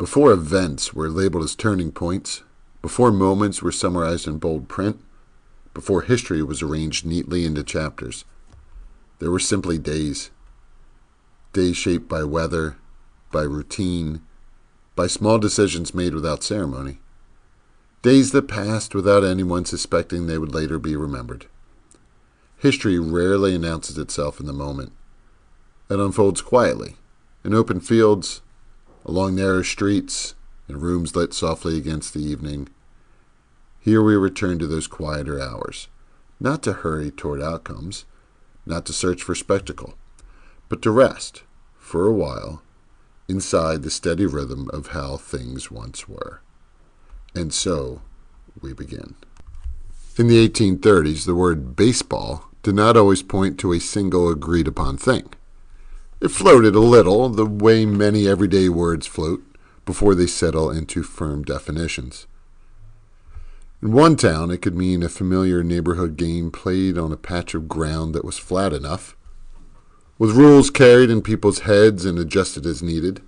Before events were labeled as turning points, before moments were summarized in bold print, before history was arranged neatly into chapters, there were simply days. Days shaped by weather, by routine, by small decisions made without ceremony. Days that passed without anyone suspecting they would later be remembered. History rarely announces itself in the moment. It unfolds quietly, in open fields, along narrow streets, in rooms lit softly against the evening. Here we return to those quieter hours, not to hurry toward outcomes, not to search for spectacle, but to rest, for a while, inside the steady rhythm of how things once were. And so, we begin. In the 1830s, the word baseball did not always point to a single agreed-upon thing. It floated a little, the way many everyday words float, before they settle into firm definitions. In one town, it could mean a familiar neighborhood game played on a patch of ground that was flat enough, with rules carried in people's heads and adjusted as needed.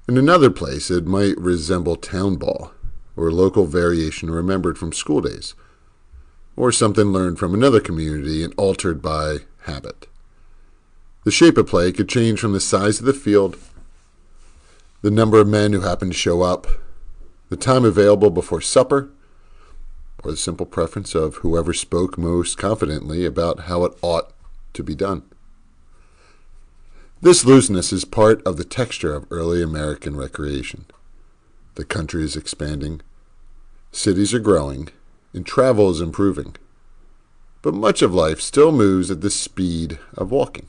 In another place, it might resemble town ball, or a local variation remembered from school days, or something learned from another community and altered by habit. The shape of play could change from the size of the field, the number of men who happened to show up, the time available before supper, or the simple preference of whoever spoke most confidently about how it ought to be done. This looseness is part of the texture of early American recreation. The country is expanding, cities are growing, and travel is improving. But much of life still moves at the speed of walking,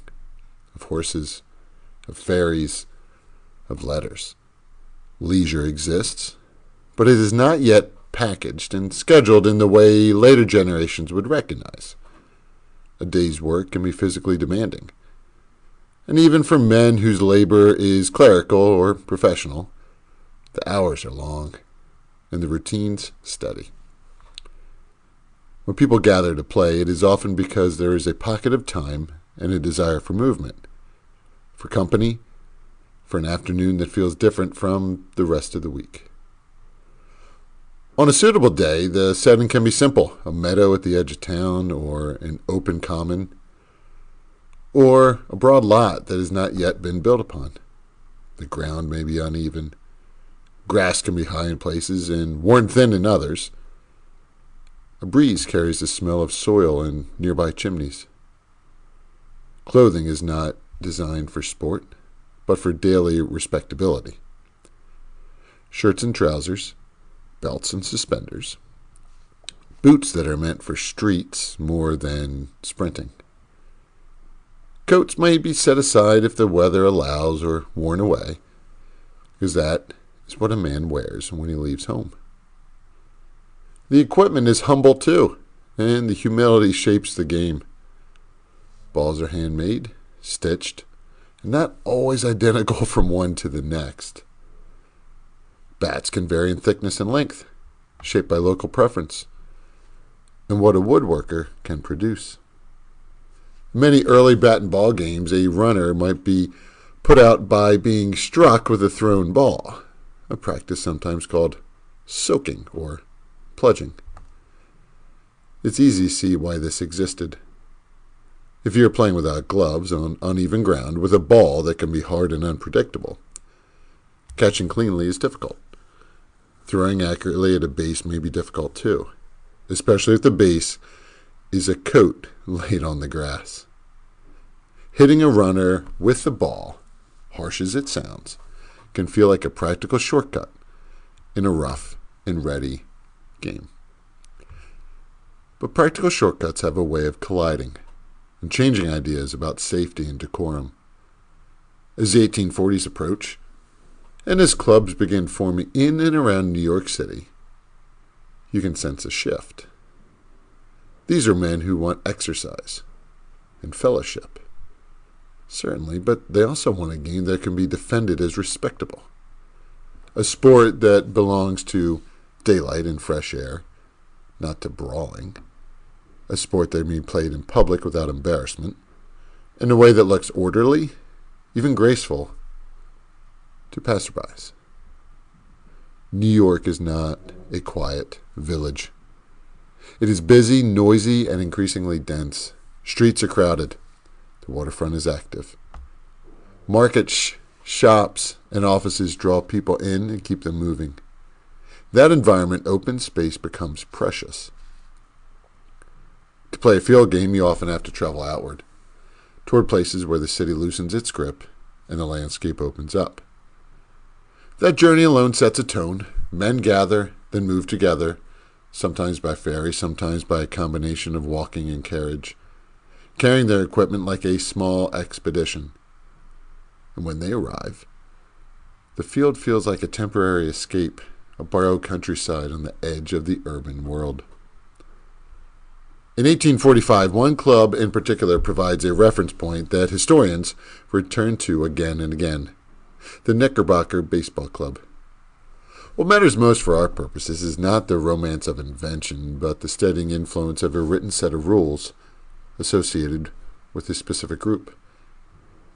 of horses, of ferries, of letters. Leisure exists, but it is not yet packaged and scheduled in the way later generations would recognize. A day's work can be physically demanding. And even for men whose labor is clerical or professional, the hours are long and the routines steady. When people gather to play, it is often because there is a pocket of time and a desire for movement, for company, for an afternoon that feels different from the rest of the week. On a suitable day, the setting can be simple, a meadow at the edge of town or an open common, or a broad lot that has not yet been built upon. The ground may be uneven. Grass can be high in places and worn thin in others. A breeze carries the smell of soil in nearby chimneys. Clothing is not designed for sport, but for daily respectability. Shirts and trousers, belts and suspenders, boots that are meant for streets more than sprinting. Coats may be set aside if the weather allows or worn away, because that is what a man wears when he leaves home. The equipment is humble too, and the humility shapes the game. Balls are handmade, stitched, and not always identical from one to the next. Bats can vary in thickness and length, shaped by local preference, and what a woodworker can produce. In many early bat and ball games, a runner might be put out by being struck with a thrown ball, a practice sometimes called soaking or plunging. It's easy to see why this existed. If you're playing without gloves on uneven ground with a ball that can be hard and unpredictable, catching cleanly is difficult. Throwing accurately at a base may be difficult too, especially if the base is a coat laid on the grass. Hitting a runner with the ball, harsh as it sounds, can feel like a practical shortcut in a rough and ready game. But practical shortcuts have a way of colliding and changing ideas about safety and decorum. As the 1840s approach, and as clubs begin forming in and around New York City, you can sense a shift. These are men who want exercise and fellowship, certainly, but they also want a game that can be defended as respectable. A sport that belongs to daylight and fresh air, not to brawling. A sport that can be played in public without embarrassment, in a way that looks orderly, even graceful, to passerbys. New York is not a quiet village. It is busy, noisy, and increasingly dense. Streets are crowded. The waterfront is active. Markets, shops, and offices draw people in and keep them moving. That environment, open space, becomes precious. To play a field game, you often have to travel outward, toward places where the city loosens its grip and the landscape opens up. That journey alone sets a tone. Men gather, then move together, sometimes by ferry, sometimes by a combination of walking and carriage, carrying their equipment like a small expedition. And when they arrive, the field feels like a temporary escape, a borrowed countryside on the edge of the urban world. In 1845, one club in particular provides a reference point that historians return to again and again: the Knickerbocker Baseball Club. What matters most for our purposes is not the romance of invention, but the steadying influence of a written set of rules associated with a specific group,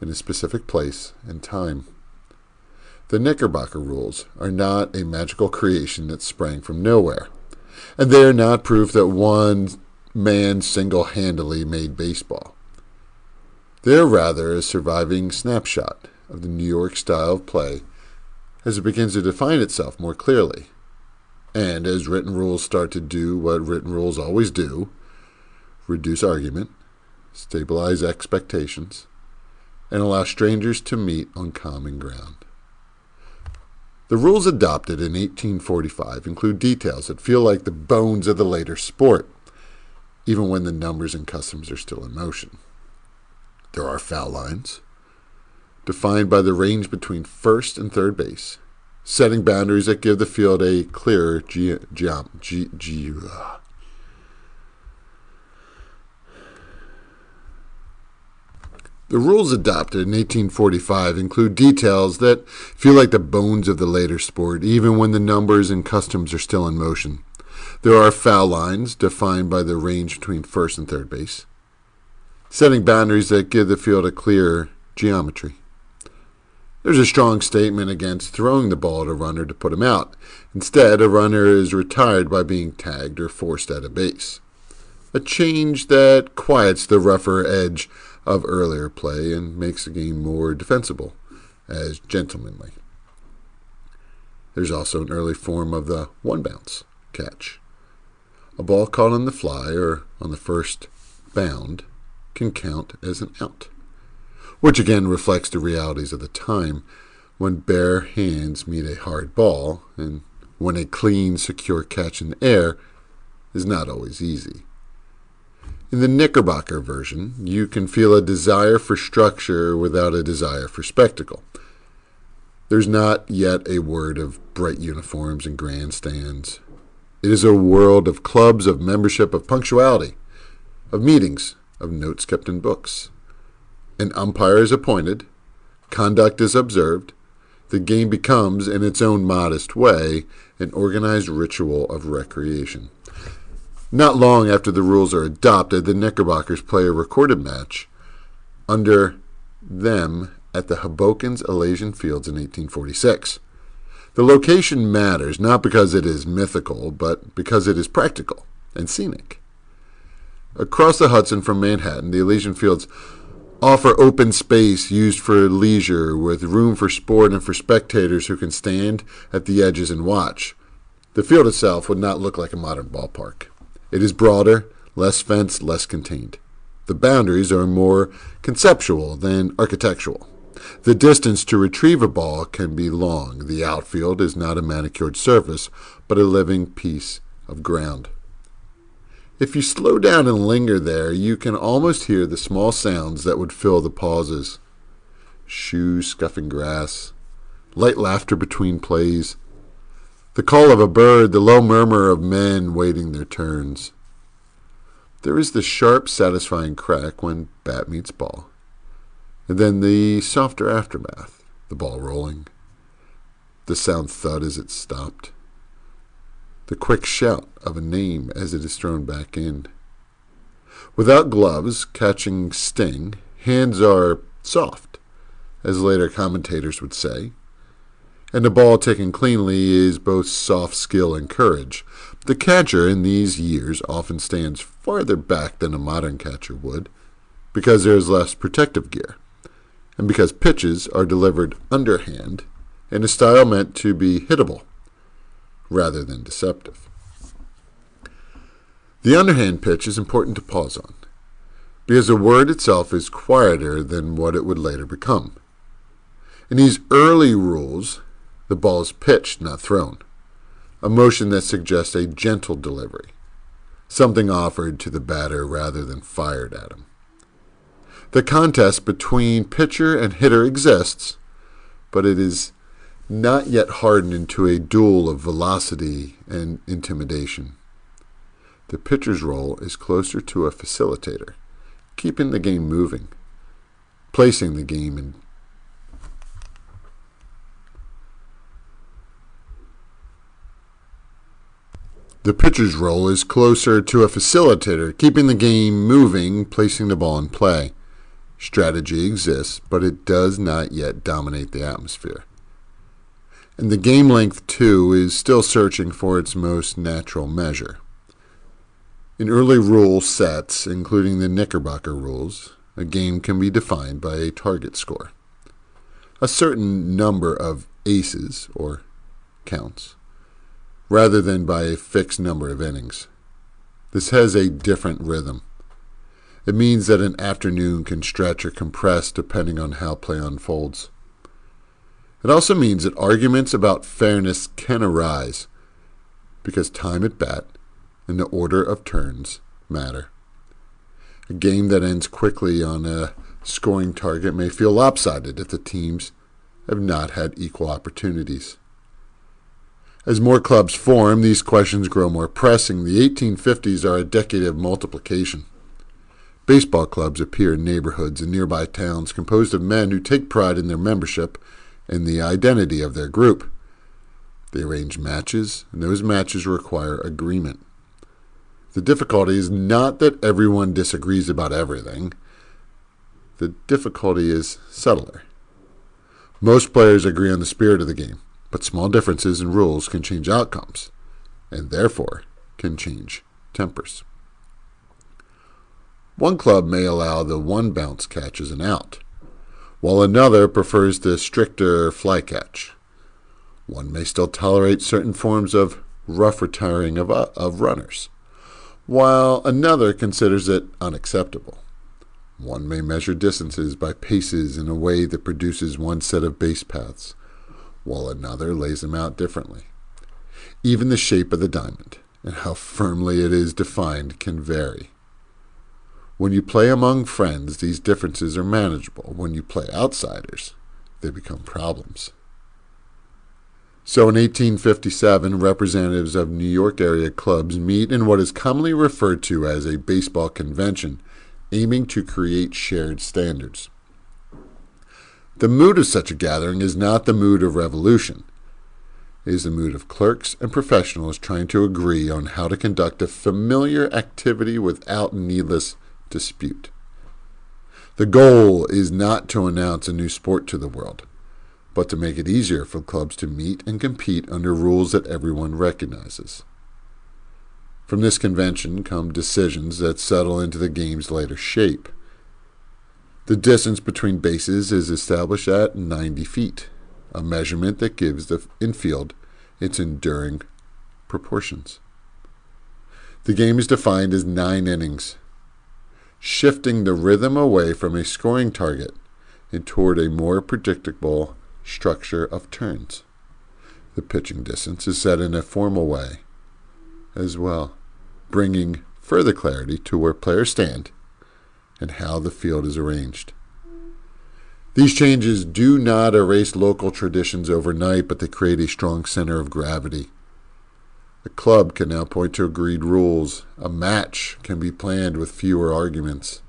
in a specific place and time. The Knickerbocker rules are not a magical creation that sprang from nowhere, and they are not proof that one man single-handedly made baseball. They are rather a surviving snapshot of the New York style of play as it begins to define itself more clearly, and as written rules start to do what written rules always do: reduce argument, stabilize expectations, and allow strangers to meet on common ground. The rules adopted in 1845 include details that feel like the bones of the later sport, even when the numbers and customs are still in motion. There are foul lines, defined by the range between first and third base, setting boundaries that give the field a clearer The rules adopted in 1845 include details that feel like the bones of the later sport, even when the numbers and customs are still in motion. There are foul lines, defined by the range between first and third base, setting boundaries that give the field a clearer geometry. There's a strong statement against throwing the ball at a runner to put him out. Instead, a runner is retired by being tagged or forced out of base, a change that quiets the rougher edge of earlier play and makes the game more defensible, as gentlemanly. There's also an early form of the one-bounce catch. A ball caught on the fly or on the first bound can count as an out, which again reflects the realities of the time, when bare hands meet a hard ball, and when a clean, secure catch in the air is not always easy. In the Knickerbocker version, you can feel a desire for structure without a desire for spectacle. There's not yet a word of bright uniforms and grandstands. It is a world of clubs, of membership, of punctuality, of meetings, of notes kept in books. An umpire is appointed, conduct is observed, the game becomes, in its own modest way, an organized ritual of recreation. Not long after the rules are adopted, the Knickerbockers play a recorded match under them at the Hoboken's Elysian Fields in 1846. The location matters not because it is mythical, but because it is practical and scenic. Across the Hudson from Manhattan, the Elysian Fields offer open space used for leisure, with room for sport and for spectators who can stand at the edges and watch. The field itself would not look like a modern ballpark. It is broader, less fenced, less contained. The boundaries are more conceptual than architectural. The distance to retrieve a ball can be long. The outfield is not a manicured surface, but a living piece of ground. If you slow down and linger there, you can almost hear the small sounds that would fill the pauses. Shoes scuffing grass, light laughter between plays, the call of a bird, the low murmur of men waiting their turns. There is the sharp, satisfying crack when bat meets ball, and then the softer aftermath, the ball rolling, the sound thud as it stopped, the quick shout of a name as it is thrown back in. Without gloves, catching sting, hands are soft, as later commentators would say. and the ball taken cleanly is both soft skill and courage. The catcher in these years often stands farther back than a modern catcher would, because there is less protective gear, and because pitches are delivered underhand in a style meant to be hittable rather than deceptive. The underhand pitch is important to pause on, because the word itself is quieter than what it would later become. In these early rules, the ball is pitched, not thrown, a motion that suggests a gentle delivery, something offered to the batter rather than fired at him. The contest between pitcher and hitter exists, but it is not yet hardened into a duel of velocity and intimidation. The pitcher's role is closer to a facilitator, keeping the game moving, placing the game in The pitcher's role is closer to a facilitator, keeping the game moving, placing the ball in play. Strategy exists, but it does not yet dominate the atmosphere. And the game length, too, is still searching for its most natural measure. In early rule sets, including the Knickerbocker rules, a game can be defined by a target score, a certain number of aces, or counts, rather than by a fixed number of innings. This has a different rhythm. It means that an afternoon can stretch or compress depending on how play unfolds. It also means that arguments about fairness can arise, because time at bat and the order of turns matter. A game that ends quickly on a scoring target may feel lopsided if the teams have not had equal opportunities. As more clubs form, these questions grow more pressing. The 1850s are a decade of multiplication. Baseball clubs appear in neighborhoods and nearby towns composed of men who take pride in their membership and the identity of their group. They arrange matches, and those matches require agreement. The difficulty is not that everyone disagrees about everything. The difficulty is subtler. Most players agree on the spirit of the game, but small differences in rules can change outcomes, and therefore can change tempers. One club may allow the one bounce catch as an out, while another prefers the stricter fly catch. One may still tolerate certain forms of rough retiring of runners, while another considers it unacceptable. One may measure distances by paces in a way that produces one set of base paths, while another lays them out differently. Even the shape of the diamond and how firmly it is defined can vary. When you play among friends, these differences are manageable. When you play outsiders, they become problems. So in 1857, representatives of New York area clubs meet in what is commonly referred to as a baseball convention, aiming to create shared standards. The mood of such a gathering is not the mood of revolution. It is the mood of clerks and professionals trying to agree on how to conduct a familiar activity without needless dispute. The goal is not to announce a new sport to the world, but to make it easier for clubs to meet and compete under rules that everyone recognizes. From this convention come decisions that settle into the game's later shape. The distance between bases is established at 90 feet, a measurement that gives the infield its enduring proportions. The game is defined as 9 innings, shifting the rhythm away from a scoring target and toward a more predictable structure of turns. The pitching distance is set in a formal way as well, bringing further clarity to where players stand and how the field is arranged. These changes do not erase local traditions overnight, but they create a strong center of gravity. A club can now point to agreed rules. A match can be planned with fewer arguments.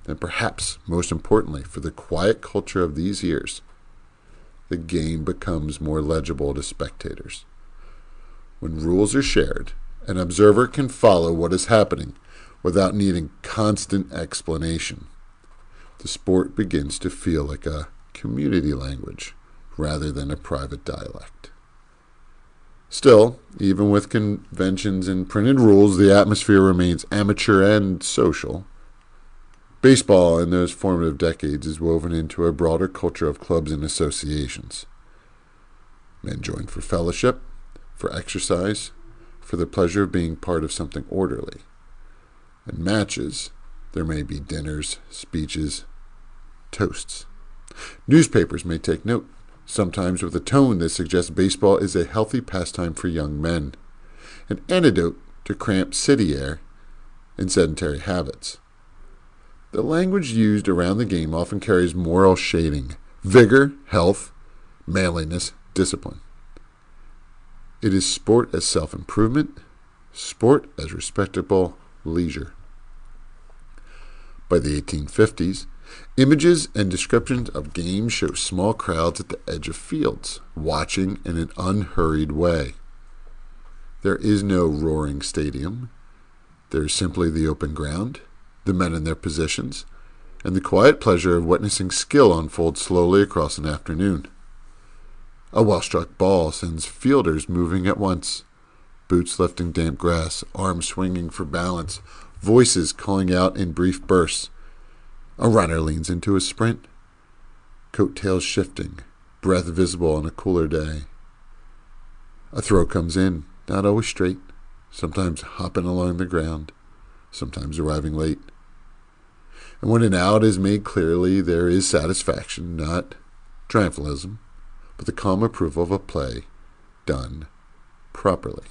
And perhaps, most importantly, for the quiet culture of these years, the game becomes more legible to spectators. When rules are shared, an observer can follow what is happening without needing constant explanation. The sport begins to feel like a community language rather than a private dialect. Still, even with conventions and printed rules, the atmosphere remains amateur and social. Baseball in those formative decades is woven into a broader culture of clubs and associations. Men join for fellowship, for exercise, for the pleasure of being part of something orderly. In matches, there may be dinners, speeches, toasts. Newspapers may take note, sometimes with a tone that suggests baseball is a healthy pastime for young men, an antidote to cramped city air and sedentary habits. The language used around the game often carries moral shading, vigor, health, manliness, discipline. It is sport as self-improvement, sport as respectable leisure. By the 1850s, images and descriptions of games show small crowds at the edge of fields, watching in an unhurried way. There is no roaring stadium. There is simply the open ground, the men in their positions, and the quiet pleasure of witnessing skill unfold slowly across an afternoon. A well-struck ball sends fielders moving at once, boots lifting damp grass, arms swinging for balance, voices calling out in brief bursts. A runner leans into a sprint, coattails shifting, breath visible on a cooler day. A throw comes in, not always straight, sometimes hopping along the ground, sometimes arriving late. And when an out is made clearly, there is satisfaction, not triumphalism, but the calm approval of a play done properly.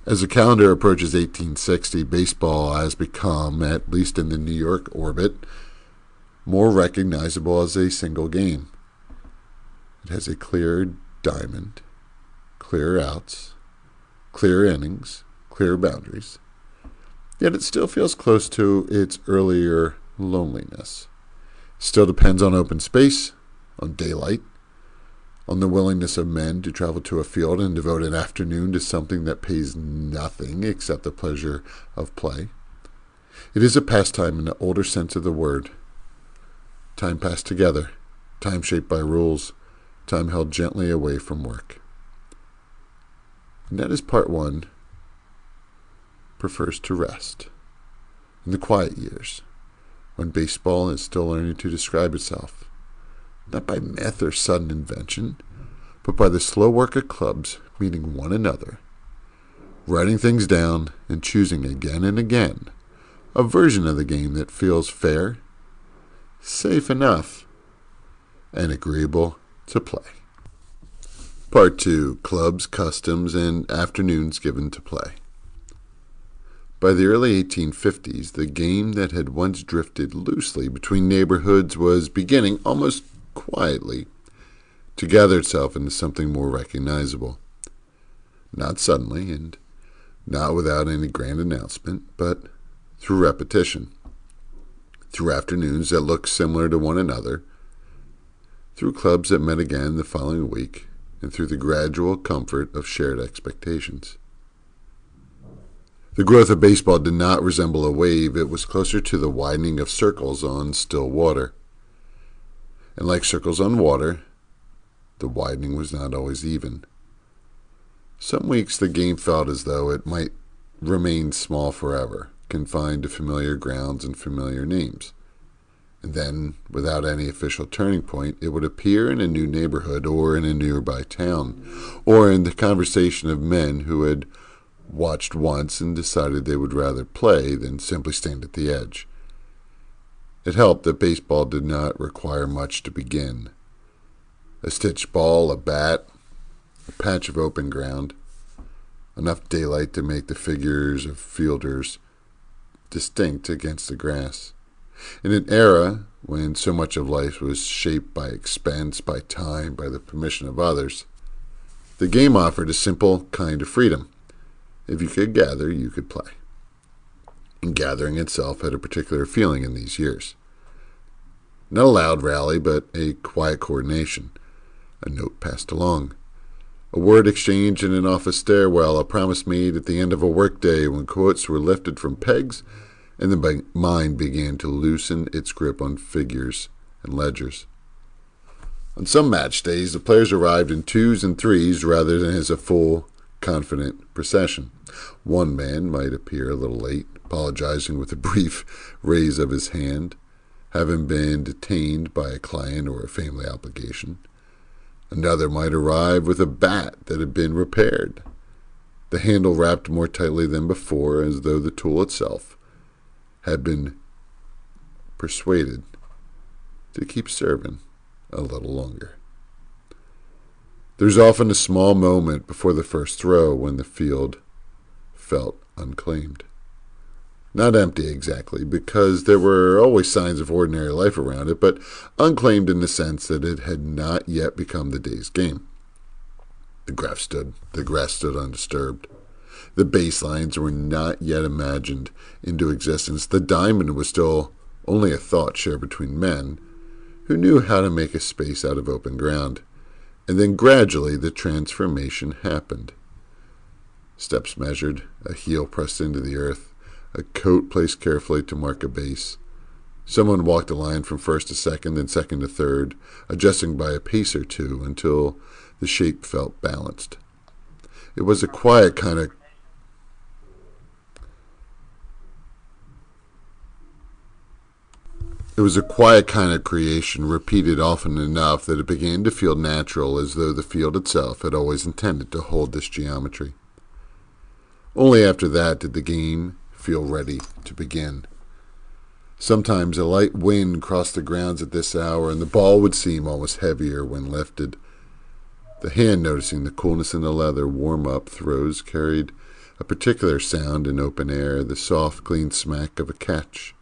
As the calendar approaches 1860, baseball has become, at least in the New York orbit, more recognizable as a single game. It has a clear diamond, clear outs, clear innings, clear boundaries. Yet it still feels close to its earlier loneliness. It still depends on open space, on daylight, on the willingness of men to travel to a field and devote an afternoon to something that pays nothing except the pleasure of play. It is a pastime in the older sense of the word. Time passed together, time shaped by rules, time held gently away from work. And that is part one, prefers to rest. In the quiet years, when baseball is still learning to describe itself, not by myth or sudden invention, but by the slow work of clubs meeting one another, writing things down and choosing again and again a version of the game that feels fair, safe enough, and agreeable to play. Part 2, Clubs, Customs, and Afternoons Given to Play. By the early 1850s, the game that had once drifted loosely between neighborhoods was beginning, almost quietly, to gather itself into something more recognizable. Not suddenly, and not without any grand announcement, but through repetition, through afternoons that looked similar to one another, through clubs that met again the following week, and through the gradual comfort of shared expectations. The growth of baseball did not resemble a wave. It was closer to the widening of circles on still water. And like circles on water, the widening was not always even. Some weeks the game felt as though it might remain small forever, confined to familiar grounds and familiar names. And then, without any official turning point, it would appear in a new neighborhood or in a nearby town, or in the conversation of men who had watched once and decided they would rather play than simply stand at the edge. It helped that baseball did not require much to begin. A stitched ball, a bat, a patch of open ground, enough daylight to make the figures of fielders distinct against the grass. In an era when so much of life was shaped by expense, by time, by the permission of others, the game offered a simple kind of freedom. If you could gather, you could play. And gathering itself had a particular feeling in these years. Not a loud rally, but a quiet coordination. A note passed along. A word exchanged in an office stairwell, a promise made at the end of a workday when quotes were lifted from pegs and the mind began to loosen its grip on figures and ledgers. On some match days, the players arrived in twos and threes rather than as a full, confident procession. One man might appear a little late, apologizing with a brief raise of his hand, having been detained by a client or a family obligation. Another might arrive with a bat that had been repaired, the handle wrapped more tightly than before, as though the tool itself had been persuaded to keep serving a little longer. There's often a small moment before the first throw when the field felt unclaimed. Not empty exactly, because there were always signs of ordinary life around it, but unclaimed in the sense that it had not yet become the day's game. The grass stood undisturbed. The baselines were not yet imagined into existence. The diamond was still only a thought shared between men who knew how to make a space out of open ground. And then gradually the transformation happened. Steps measured, a heel pressed into the earth, a coat placed carefully to mark a base. Someone walked a line from first to second, then second to third, adjusting by a pace or two until the shape felt balanced. It was a quiet kind of creation, repeated often enough that it began to feel natural, as though the field itself had always intended to hold this geometry. Only after that did the game feel ready to begin. Sometimes a light wind crossed the grounds at this hour, and the ball would seem almost heavier when lifted. The hand, noticing the coolness in the leather, warm-up throws carried a particular sound in open air, the soft, clean smack of a catch,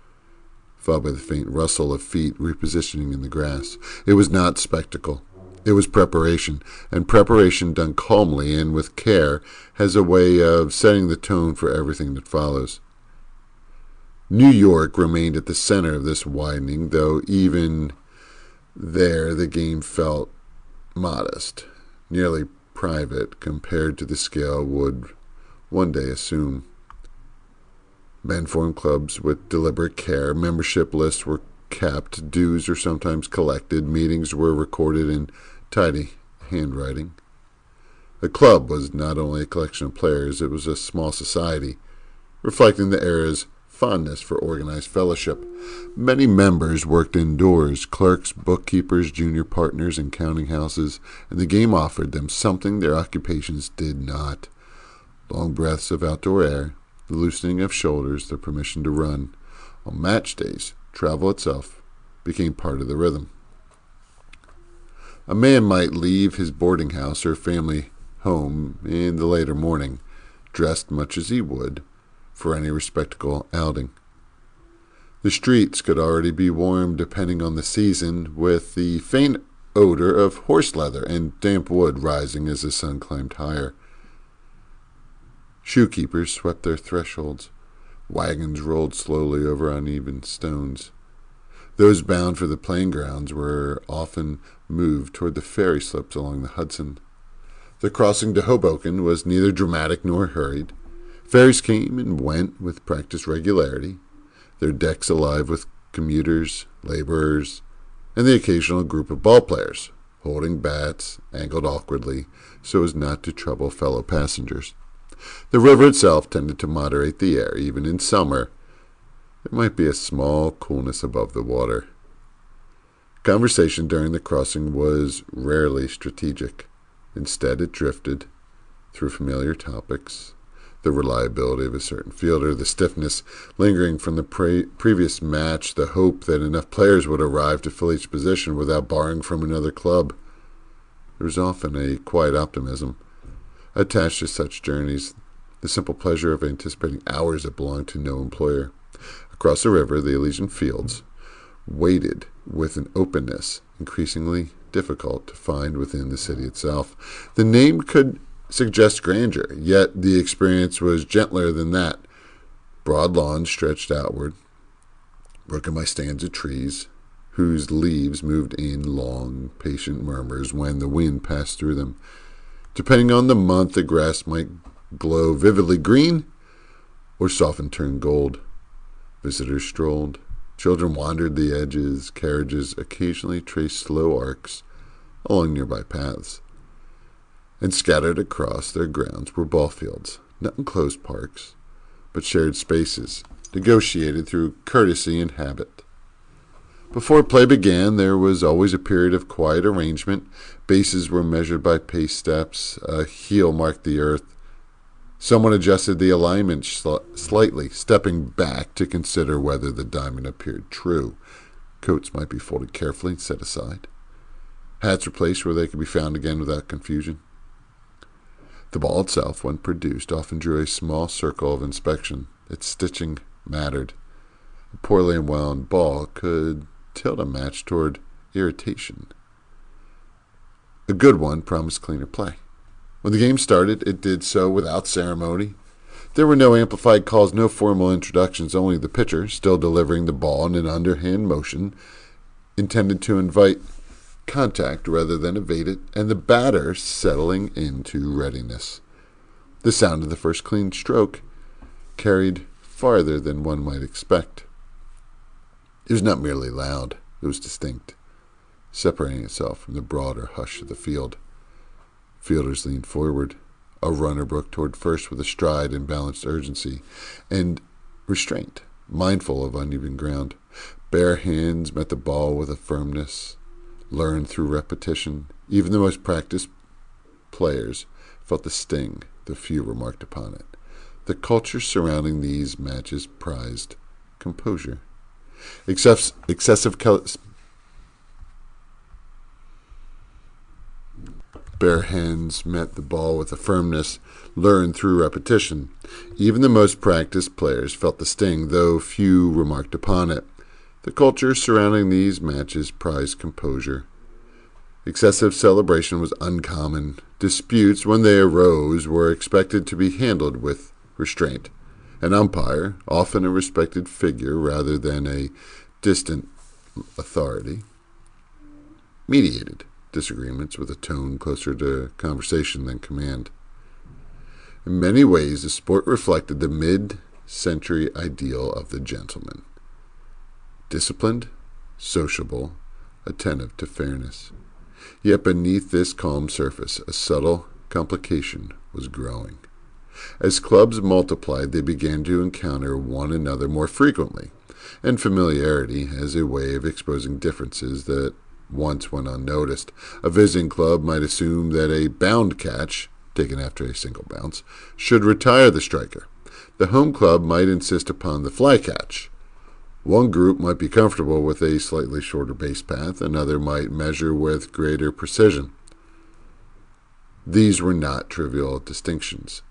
followed by the faint rustle of feet repositioning in the grass. It was not spectacle. It was preparation, and preparation done calmly and with care has a way of setting the tone for everything that follows. New York remained at the center of this widening, though even there the game felt modest, nearly private compared to the scale would one day assume. Men formed clubs with deliberate care. Membership lists were kept. Dues were sometimes collected. Meetings were recorded in tidy handwriting. The club was not only a collection of players, it was a small society, reflecting the era's fondness for organized fellowship. Many members worked indoors, clerks, bookkeepers, junior partners in counting houses, and the game offered them something their occupations did not: long breaths of outdoor air, the loosening of shoulders, the permission to run. On match days, travel itself became part of the rhythm. A man might leave his boarding house or family home in the later morning, dressed much as he would for any respectable outing. The streets could already be warm, depending on the season, with the faint odor of horse leather and damp wood rising as the sun climbed higher. Shoekeepers swept their thresholds. Wagons rolled slowly over uneven stones. Those bound for the playing grounds were often moved toward the ferry slips along the Hudson. The crossing to Hoboken was neither dramatic nor hurried. Ferries came and went with practiced regularity, their decks alive with commuters, laborers, and the occasional group of ball players, holding bats, angled awkwardly so as not to trouble fellow passengers. The river itself tended to moderate the air. Even in summer, there might be a small coolness above the water. Conversation during the crossing was rarely strategic. Instead, it drifted through familiar topics: the reliability of a certain fielder, the stiffness lingering from the previous match, the hope that enough players would arrive to fill each position without borrowing from another club. There was often a quiet optimism attached to such journeys, the simple pleasure of anticipating hours that belonged to no employer. Across the river, the Elysian fields waited with an openness increasingly difficult to find within the city itself. The name could suggest grandeur, yet the experience was gentler than that. Broad lawns stretched outward, broken by stands of trees, whose leaves moved in long, patient murmurs when the wind passed through them. Depending on the month, the grass might glow vividly green or soften turn gold. Visitors strolled. Children wandered the edges. Carriages occasionally traced slow arcs along nearby paths. And scattered across their grounds were ball fields, not enclosed parks, but shared spaces, negotiated through courtesy and habit. Before play began, there was always a period of quiet arrangement. Bases were measured by pace steps. A heel marked the earth. Someone adjusted the alignment slightly, stepping back to consider whether the diamond appeared true. Coats might be folded carefully and set aside. Hats were placed where they could be found again without confusion. The ball itself, when produced, often drew a small circle of inspection. Its stitching mattered. A poorly unwound ball could tilt a match toward irritation. A good one promised cleaner play. When the game started, it did so without ceremony. There were no amplified calls, no formal introductions, only the pitcher, still delivering the ball in an underhand motion intended to invite contact rather than evade it, and the batter settling into readiness. The sound of the first clean stroke carried farther than one might expect. It was not merely loud, it was distinct, separating itself from the broader hush of the field. Fielders leaned forward. A runner broke toward first with a stride and balanced urgency and restraint, mindful of uneven ground. Bare hands met the ball with a firmness learned through repetition. Even the most practiced players felt the sting, though few remarked upon it. The culture surrounding these matches prized composure. Bare hands met the ball with a firmness learned through repetition. Even the most practiced players felt the sting, though few remarked upon it. The culture surrounding these matches prized composure. Excessive celebration was uncommon. Disputes, when they arose, were expected to be handled with restraint. An umpire, often a respected figure rather than a distant authority, mediated disagreements with a tone closer to conversation than command. In many ways, the sport reflected the mid-century ideal of the gentleman. Disciplined, sociable, attentive to fairness. Yet beneath this calm surface, a subtle complication was growing. As clubs multiplied, they began to encounter one another more frequently, and familiarity has a way of exposing differences that once went unnoticed. A visiting club might assume that a bound catch, taken after a single bounce, should retire the striker. The home club might insist upon the fly catch. One group might be comfortable with a slightly shorter base path, another might measure with greater precision. These were not trivial distinctions.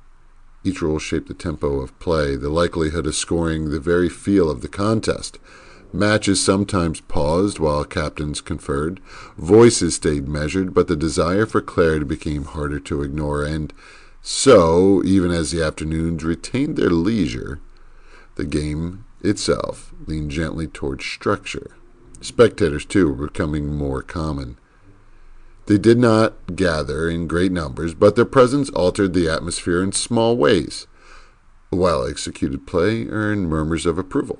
Each rule shaped the tempo of play, the likelihood of scoring, the very feel of the contest. Matches sometimes paused while captains conferred. Voices stayed measured, but the desire for clarity became harder to ignore, and so, even as the afternoons retained their leisure, the game itself leaned gently toward structure. Spectators, too, were becoming more common. They did not gather in great numbers, but their presence altered the atmosphere in small ways. A well-executed play earned murmurs of approval.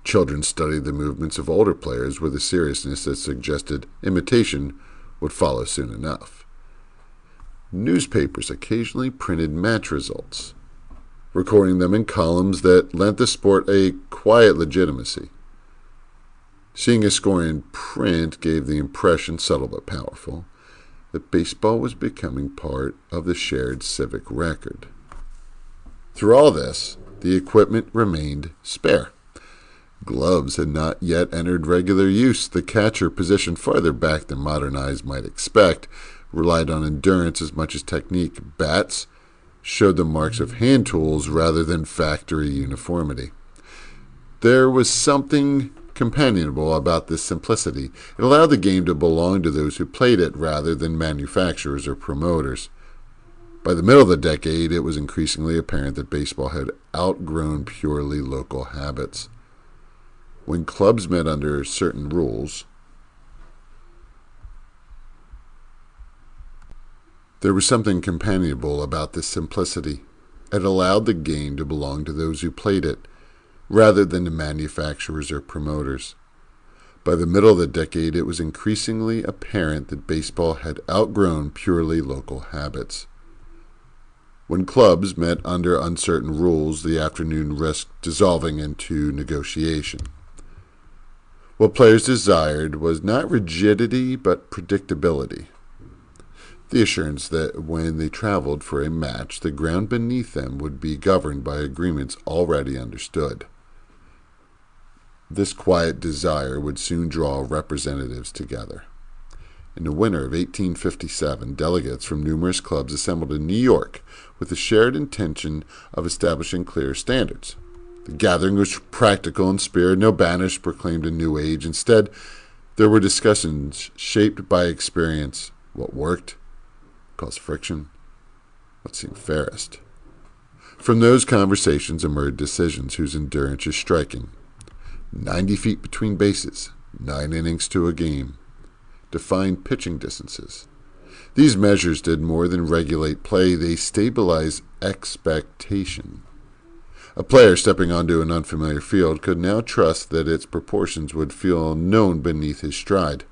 Children studied the movements of older players with a seriousness that suggested imitation would follow soon enough. Newspapers occasionally printed match results, recording them in columns that lent the sport a quiet legitimacy. Seeing a score in print gave the impression, subtle but powerful, that baseball was becoming part of the shared civic record. Through all this, the equipment remained spare. Gloves had not yet entered regular use. The catcher, positioned farther back than modern eyes might expect, relied on endurance as much as technique. Bats showed the marks of hand tools rather than factory uniformity. There was something companionable about this simplicity. It allowed the game to belong to those who played it rather than manufacturers or promoters. By the middle of the decade, it was increasingly apparent that baseball had outgrown purely local habits. When clubs met under certain rules, there was something companionable about this simplicity. It allowed the game to belong to those who played it, rather than to manufacturers or promoters. By the middle of the decade, it was increasingly apparent that baseball had outgrown purely local habits. When clubs met under uncertain rules, the afternoon risked dissolving into negotiation. What players desired was not rigidity, but predictability. The assurance that when they traveled for a match, the ground beneath them would be governed by agreements already understood. This quiet desire would soon draw representatives together. In the winter of 1857, delegates from numerous clubs assembled in New York with the shared intention of establishing clear standards. The gathering was practical in spirit. No banners proclaimed a new age. Instead, there were discussions shaped by experience, what worked, caused friction, what seemed fairest. From those conversations emerged decisions whose endurance is striking. 90 feet between bases, 9 innings to a game, defined pitching distances. These measures did more than regulate play, they stabilized expectation. A player stepping onto an unfamiliar field could now trust that its proportions would feel known beneath his stride.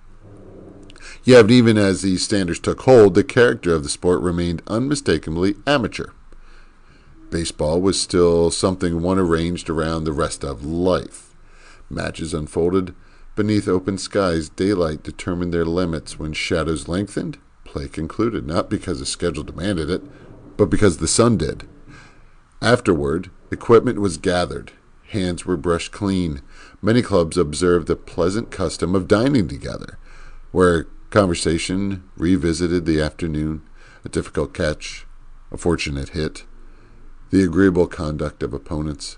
Yet even as these standards took hold, the character of the sport remained unmistakably amateur. Baseball was still something one arranged around the rest of life. Matches unfolded beneath open skies. Daylight determined their limits. When shadows lengthened, play concluded, not because the schedule demanded it, but because the sun did. Afterward, equipment was gathered. Hands were brushed clean. Many clubs observed the pleasant custom of dining together, where conversation revisited the afternoon, a difficult catch, a fortunate hit, the agreeable conduct of opponents.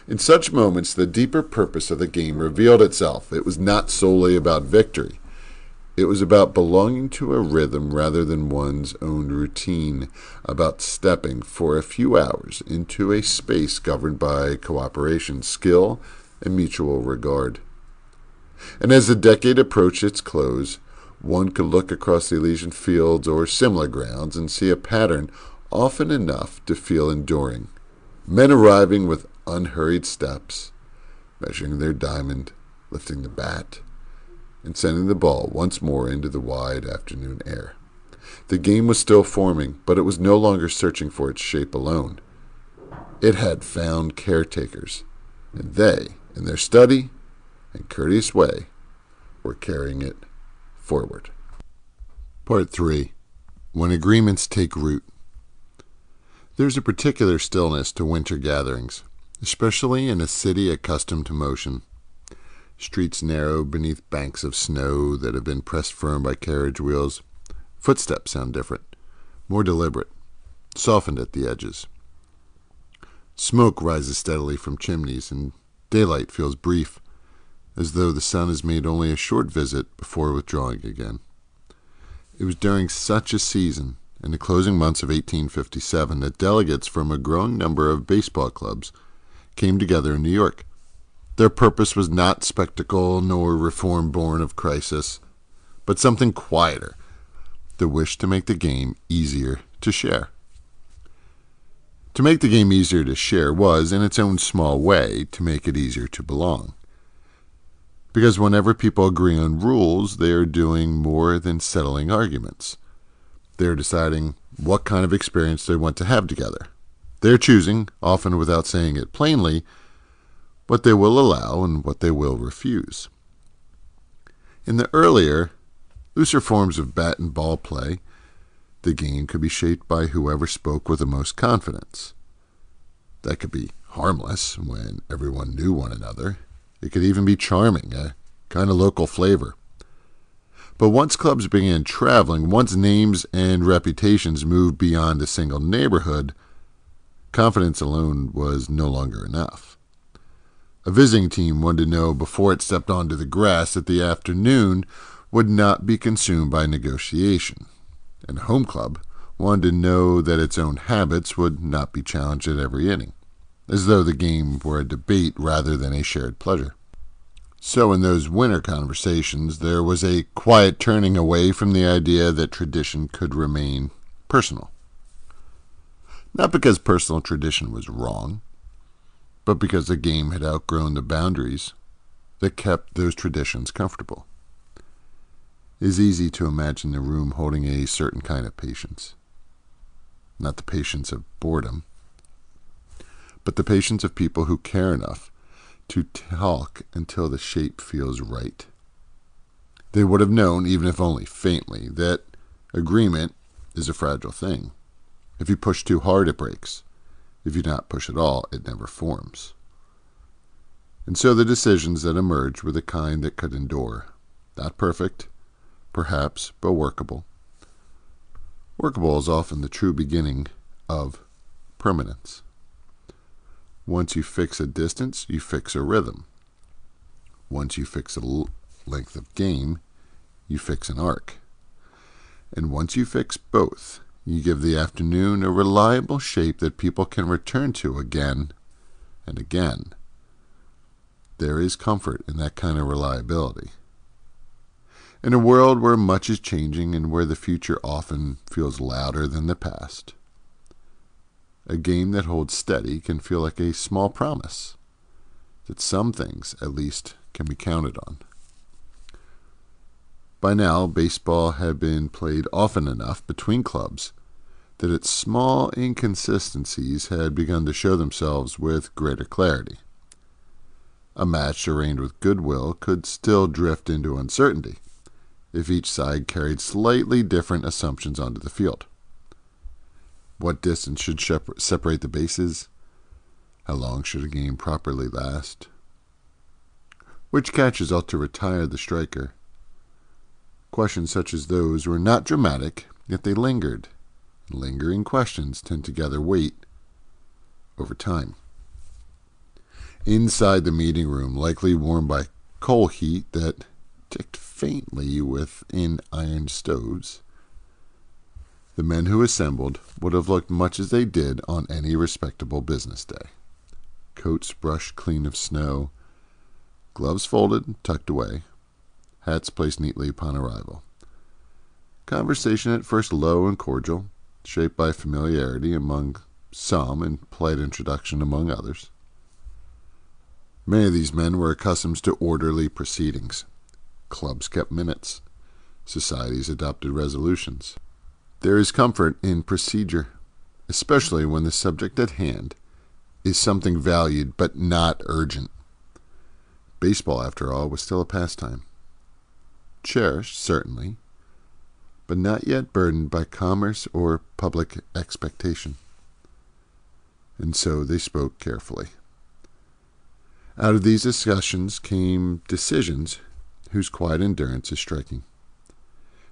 In such moments, the deeper purpose of the game revealed itself. It was not solely about victory. It was about belonging to a rhythm rather than one's own routine, about stepping for a few hours into a space governed by cooperation, skill, and mutual regard. And as the decade approached its close, one could look across the Elysian fields or similar grounds and see a pattern often enough to feel enduring. Men arriving with unhurried steps, measuring their diamond, lifting the bat, and sending the ball once more into the wide afternoon air. The game was still forming, but it was no longer searching for its shape alone. It had found caretakers, and they, in their steady and courteous way, were carrying it forward. Part 3. When agreements take root. There's a particular stillness to winter gatherings, especially in a city accustomed to motion. Streets narrow beneath banks of snow that have been pressed firm by carriage wheels. Footsteps sound different, more deliberate, softened at the edges. Smoke rises steadily from chimneys, and daylight feels brief, as though the sun has made only a short visit before withdrawing again. It was during such a season, in the closing months of 1857, that delegates from a growing number of baseball clubs came together in New York. Their purpose was not spectacle nor reform born of crisis, but something quieter, the wish to make the game easier to share. To make the game easier to share was, in its own small way, to make it easier to belong. Because whenever people agree on rules, they are doing more than settling arguments. They are deciding what kind of experience they want to have together. They are choosing, often without saying it plainly, what they will allow and what they will refuse. In the earlier, looser forms of bat and ball play, the game could be shaped by whoever spoke with the most confidence. That could be harmless when everyone knew one another. It could even be charming, a kind of local flavor. But once clubs began traveling, once names and reputations moved beyond a single neighborhood, confidence alone was no longer enough. A visiting team wanted to know before it stepped onto the grass that the afternoon would not be consumed by negotiation. And a home club wanted to know that its own habits would not be challenged at every inning, as though the game were a debate rather than a shared pleasure. So in those winter conversations, there was a quiet turning away from the idea that tradition could remain personal. Not because personal tradition was wrong, but because the game had outgrown the boundaries that kept those traditions comfortable. It is easy to imagine the room holding a certain kind of patience. Not the patience of boredom, but the patience of people who care enough to talk until the shape feels right. They would have known, even if only faintly, that agreement is a fragile thing. If you push too hard, it breaks. If you not push at all, it never forms. And so the decisions that emerged were the kind that could endure. Not perfect, perhaps, but workable. Workable is often the true beginning of permanence. Once you fix a distance, you fix a rhythm. Once you fix a length of game, you fix an arc. And once you fix both, you give the afternoon a reliable shape that people can return to again and again. There is comfort in that kind of reliability. In a world where much is changing and where the future often feels louder than the past, a game that holds steady can feel like a small promise that some things, at least, can be counted on. By now, baseball had been played often enough between clubs that its small inconsistencies had begun to show themselves with greater clarity. A match arranged with goodwill could still drift into uncertainty if each side carried slightly different assumptions onto the field. What distance should separate the bases? How long should a game properly last? Which catches ought to retire the striker? Questions such as those were not dramatic, yet they lingered. Lingering questions tend to gather weight over time. Inside the meeting room, likely warmed by coal heat that ticked faintly within iron stoves, the men who assembled would have looked much as they did on any respectable business day. Coats brushed clean of snow, gloves folded, tucked away, hats placed neatly upon arrival. Conversation at first low and cordial, shaped by familiarity among some and polite introduction among others. Many of these men were accustomed to orderly proceedings. Clubs kept minutes. Societies adopted resolutions. There is comfort in procedure, especially when the subject at hand is something valued but not urgent. Baseball, after all, was still a pastime. Cherished, certainly, but not yet burdened by commerce or public expectation. And so they spoke carefully. Out of these discussions came decisions whose quiet endurance is striking.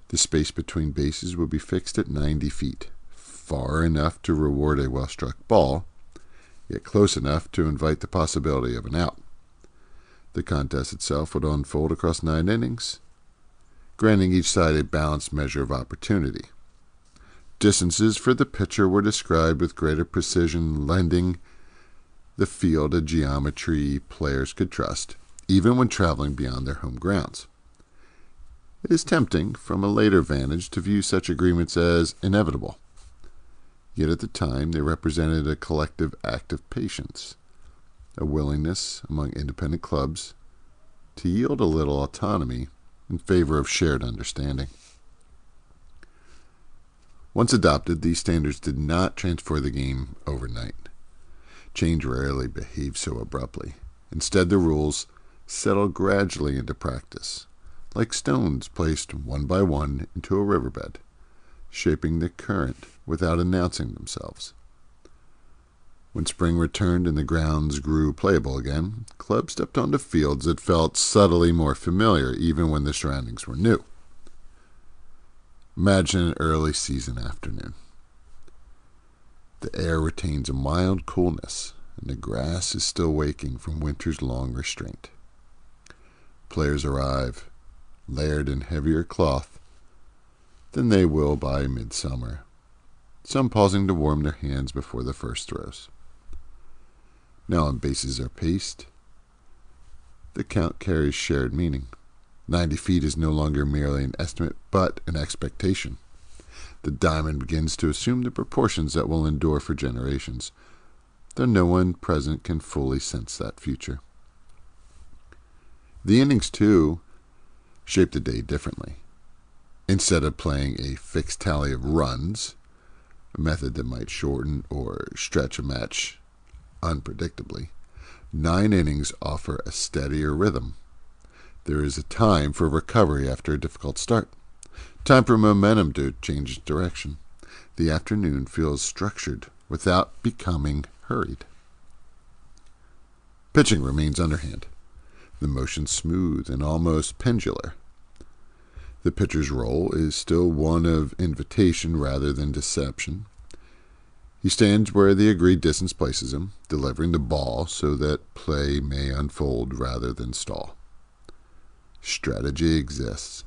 The space between bases would be fixed at 90 feet, far enough to reward a well-struck ball, yet close enough to invite the possibility of an out. The contest itself would unfold across 9 innings, granting each side a balanced measure of opportunity. Distances for the pitcher were described with greater precision, lending the field a geometry players could trust, even when traveling beyond their home grounds. It is tempting, from a later vantage, to view such agreements as inevitable. Yet at the time, they represented a collective act of patience, a willingness among independent clubs to yield a little autonomy in favor of shared understanding. Once adopted, these standards did not transfer the game overnight. Change rarely behaves so abruptly. Instead, the rules settled gradually into practice, like stones placed one by one into a riverbed, shaping the current without announcing themselves. When spring returned and the grounds grew playable again, clubs stepped onto fields that felt subtly more familiar even when the surroundings were new. Imagine an early season afternoon. The air retains a mild coolness, and the grass is still waking from winter's long restraint. Players arrive, layered in heavier cloth than they will by midsummer, some pausing to warm their hands before the first throws. Now when bases are paced, the count carries shared meaning. 90 feet is no longer merely an estimate, but an expectation. The diamond begins to assume the proportions that will endure for generations, though no one present can fully sense that future. The innings, too, shape the day differently. Instead of playing a fixed tally of runs, a method that might shorten or stretch a match unpredictably, 9 innings offer a steadier rhythm. There is a time for recovery after a difficult start, time for momentum to change direction. The afternoon feels structured without becoming hurried. Pitching remains underhand, the motion smooth and almost pendular. The pitcher's role is still one of invitation rather than deception. He stands where the agreed distance places him, delivering the ball so that play may unfold rather than stall. Strategy exists,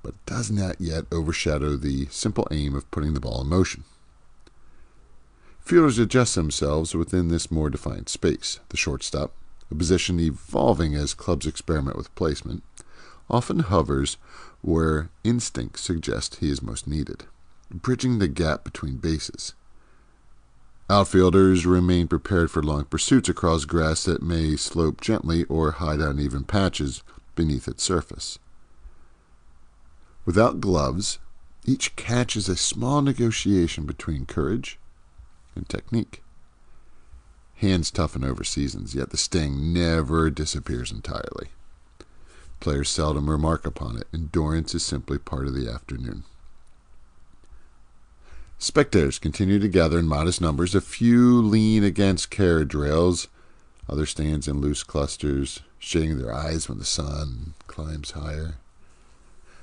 but does not yet overshadow the simple aim of putting the ball in motion. Fielders adjust themselves within this more defined space. The shortstop, a position evolving as clubs experiment with placement, often hovers where instincts suggest he is most needed, bridging the gap between bases. Outfielders remain prepared for long pursuits across grass that may slope gently or hide uneven patches beneath its surface. Without gloves, each catch is a small negotiation between courage and technique. Hands toughen over seasons, yet the sting never disappears entirely. Players seldom remark upon it. Endurance is simply part of the afternoon. Spectators continue to gather in modest numbers. A few lean against carriage rails. Others stand in loose clusters, shading their eyes when the sun climbs higher.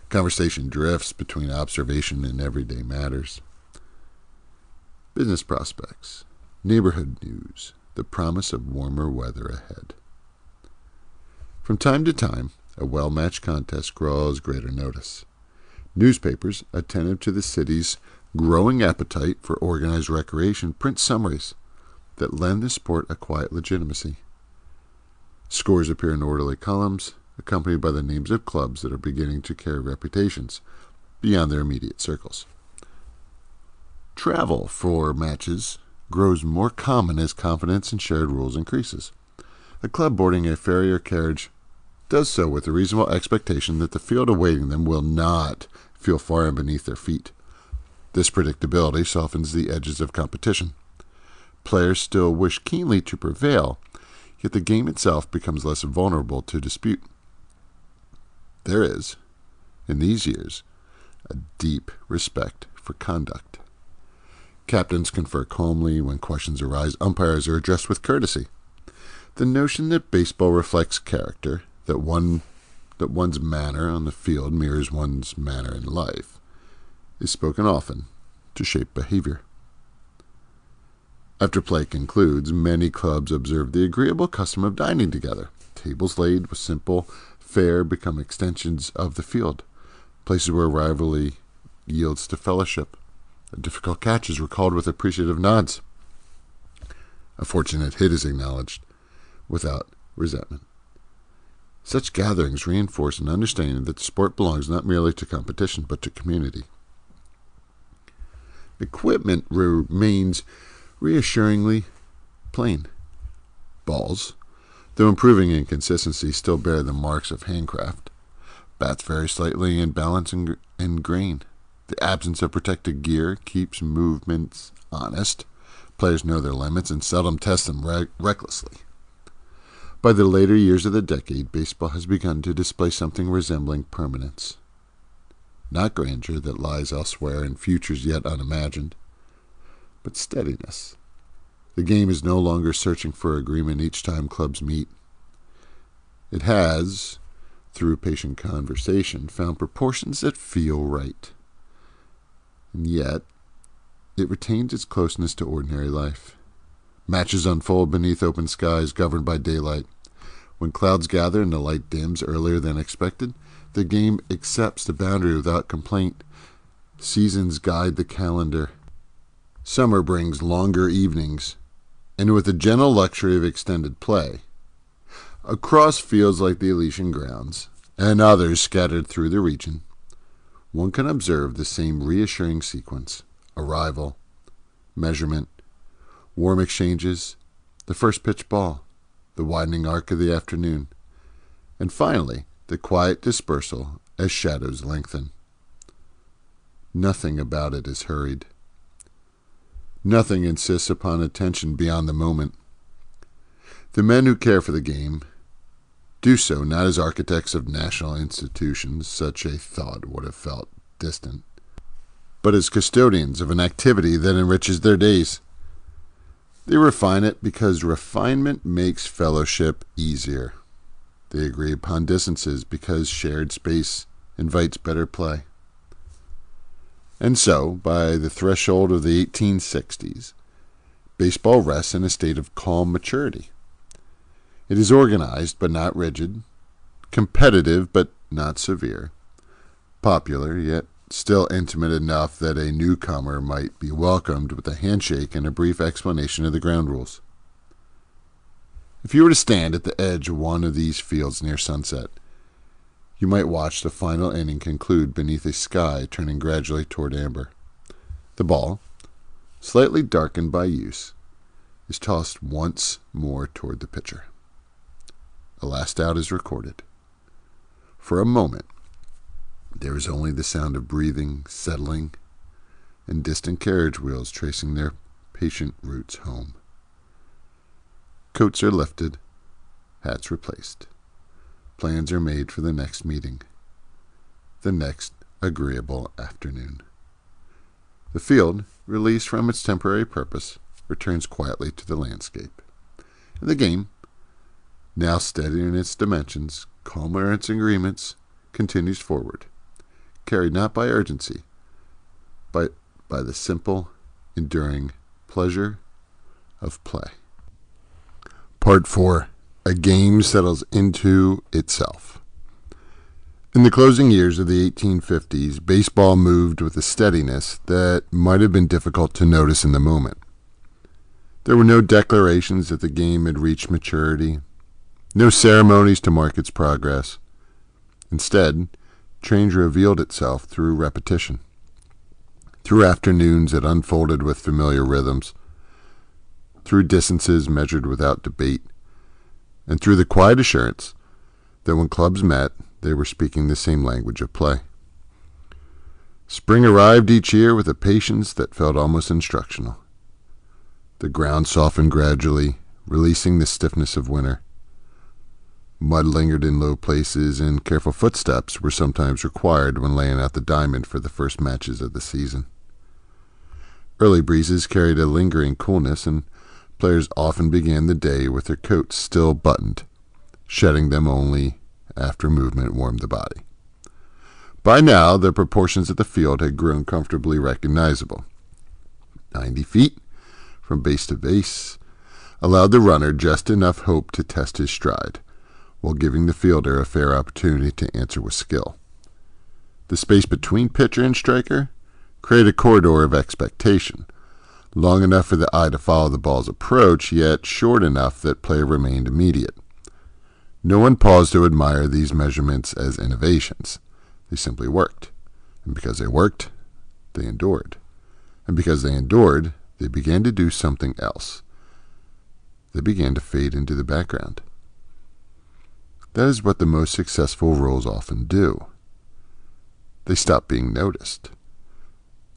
Conversation drifts between observation and everyday matters. Business prospects, neighborhood news, the promise of warmer weather ahead. From time to time, a well-matched contest draws greater notice. Newspapers, attentive to the city's growing appetite for organized recreation, print summaries that lend the sport a quiet legitimacy. Scores appear in orderly columns, accompanied by the names of clubs that are beginning to carry reputations beyond their immediate circles. Travel for matches grows more common as confidence in shared rules increases. A club boarding a ferry or carriage does so with a reasonable expectation that the field awaiting them will not feel foreign beneath their feet. This predictability softens the edges of competition. Players still wish keenly to prevail, yet the game itself becomes less vulnerable to dispute. There is, in these years, a deep respect for conduct. Captains confer calmly when questions arise. Umpires are addressed with courtesy. The notion that baseball reflects character, that one's manner on the field mirrors one's manner in life, is spoken often to shape behavior. After play concludes, many clubs observe the agreeable custom of dining together. Tables laid with simple fare become extensions of the field, places where rivalry yields to fellowship. A difficult catch is recalled with appreciative nods. A fortunate hit is acknowledged without resentment. Such gatherings reinforce an understanding that the sport belongs not merely to competition, but to community. Equipment remains reassuringly plain. Balls, though improving in consistency, still bear the marks of handcraft. Bats vary slightly in balance and grain. The absence of protected gear keeps movements honest. Players know their limits and seldom test them recklessly. By the later years of the decade, baseball has begun to display something resembling permanence. Not grandeur that lies elsewhere in futures yet unimagined, but steadiness. The game is no longer searching for agreement each time clubs meet. It has, through patient conversation, found proportions that feel right. And yet, it retains its closeness to ordinary life. Matches unfold beneath open skies governed by daylight. When clouds gather and the light dims earlier than expected, the game accepts the boundary without complaint. Seasons guide the calendar. Summer brings longer evenings, and with the gentle luxury of extended play. Across fields like the Elysian Grounds, and others scattered through the region, one can observe the same reassuring sequence: arrival, measurement, warm exchanges, the first pitch ball, the widening arc of the afternoon. and finally the quiet dispersal as shadows lengthen. Nothing about it is hurried. Nothing insists upon attention beyond the moment. The men who care for the game do so not as architects of national institutions, such a thought would have felt distant, but as custodians of an activity that enriches their days. They refine it because refinement makes fellowship easier. They agree upon distances because shared space invites better play. And so, by the threshold of the 1860s, baseball rests in a state of calm maturity. It is organized but not rigid, competitive but not severe, popular yet still intimate enough that a newcomer might be welcomed with a handshake and a brief explanation of the ground rules. If you were to stand at the edge of one of these fields near sunset, you might watch the final inning conclude beneath a sky turning gradually toward amber. The ball, slightly darkened by use, is tossed once more toward the pitcher. A last out is recorded. For a moment, there is only the sound of breathing, settling, and distant carriage wheels tracing their patient routes home. Coats are lifted, hats replaced. Plans are made for the next meeting, the next agreeable afternoon. The field, released from its temporary purpose, returns quietly to the landscape. And the game, now steady in its dimensions, calmer in its agreements, continues forward, carried not by urgency, but by the simple, enduring pleasure of play. Part 4. A game settles into itself. In the closing years of the 1850s, baseball moved with a steadiness that might have been difficult to notice in the moment. There were no declarations that the game had reached maturity, no ceremonies to mark its progress. Instead, change revealed itself through repetition, through afternoons that unfolded with familiar rhythms, through distances measured without debate, and through the quiet assurance that when clubs met, they were speaking the same language of play. Spring arrived each year with a patience that felt almost instructional. The ground softened gradually, releasing the stiffness of winter. Mud lingered in low places, and careful footsteps were sometimes required when laying out the diamond for the first matches of the season. Early breezes carried a lingering coolness, and players often began the day with their coats still buttoned, shedding them only after movement warmed the body. By now, the proportions of the field had grown comfortably recognizable. 90 feet from base to base allowed the runner just enough hope to test his stride, while giving the fielder a fair opportunity to answer with skill. The space between pitcher and striker created a corridor of expectation, long enough for the eye to follow the ball's approach, yet short enough that play remained immediate. No one paused to admire these measurements as innovations. They simply worked. And because they worked, they endured. And because they endured, they began to do something else. They began to fade into the background. That is what the most successful rules often do. They stop being noticed.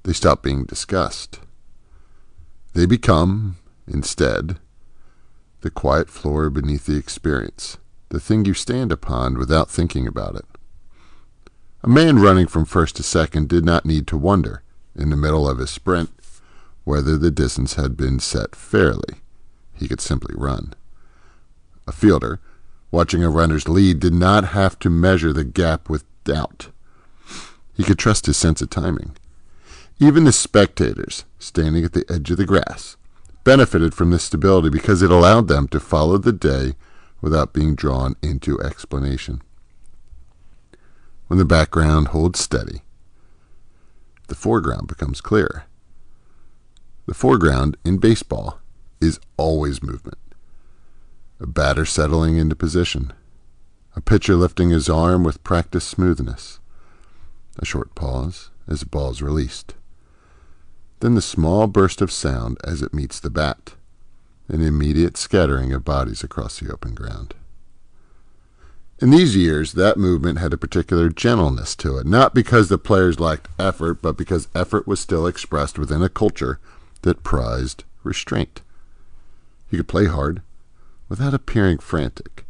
They stop being discussed. They become, instead, the quiet floor beneath the experience, the thing you stand upon without thinking about it. A man running from first to second did not need to wonder, in the middle of his sprint, whether the distance had been set fairly. He could simply run. A fielder, watching a runner's lead, did not have to measure the gap with doubt. He could trust his sense of timing. Even the spectators, standing at the edge of the grass, benefited from this stability because it allowed them to follow the day without being drawn into explanation. When the background holds steady, the foreground becomes clear. The foreground in baseball is always movement. A batter settling into position, a pitcher lifting his arm with practiced smoothness, a short pause as the ball is released. Then the small burst of sound as it meets the bat, an immediate scattering of bodies across the open ground. In these years, that movement had a particular gentleness to it, not because the players lacked effort, but because effort was still expressed within a culture that prized restraint. You could play hard without appearing frantic.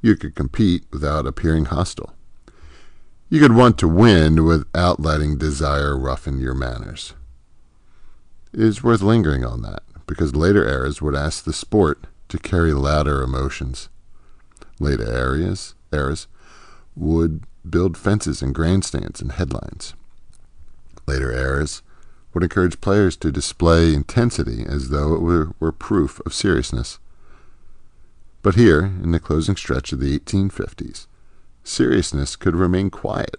You could compete without appearing hostile. You could want to win without letting desire roughen your manners. It is worth lingering on that, because later eras would ask the sport to carry louder emotions. Later eras would build fences and grandstands and headlines. Later eras would encourage players to display intensity as though it were proof of seriousness. But here, in the closing stretch of the 1850s, seriousness could remain quiet.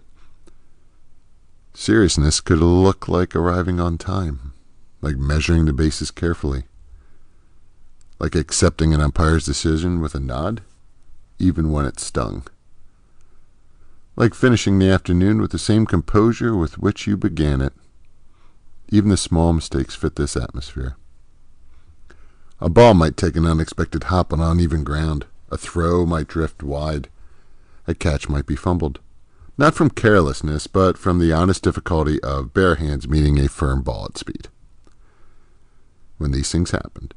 Seriousness could look like arriving on time, like measuring the bases carefully, like accepting an umpire's decision with a nod, even when it stung, like finishing the afternoon with the same composure with which you began it. Even the small mistakes fit this atmosphere. A ball might take an unexpected hop on uneven ground. A throw might drift wide. A catch might be fumbled. Not from carelessness, but from the honest difficulty of bare hands meeting a firm ball at speed. When these things happened,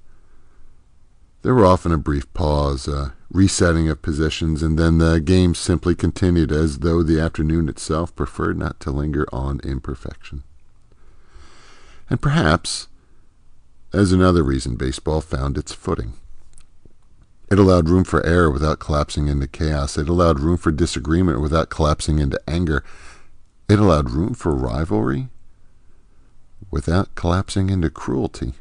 there were often a brief pause, a resetting of positions, and then the game simply continued as though the afternoon itself preferred not to linger on imperfection. And perhaps, as another reason baseball found its footing, it allowed room for error without collapsing into chaos. It allowed room for disagreement without collapsing into anger. It allowed room for rivalry without collapsing into cruelty.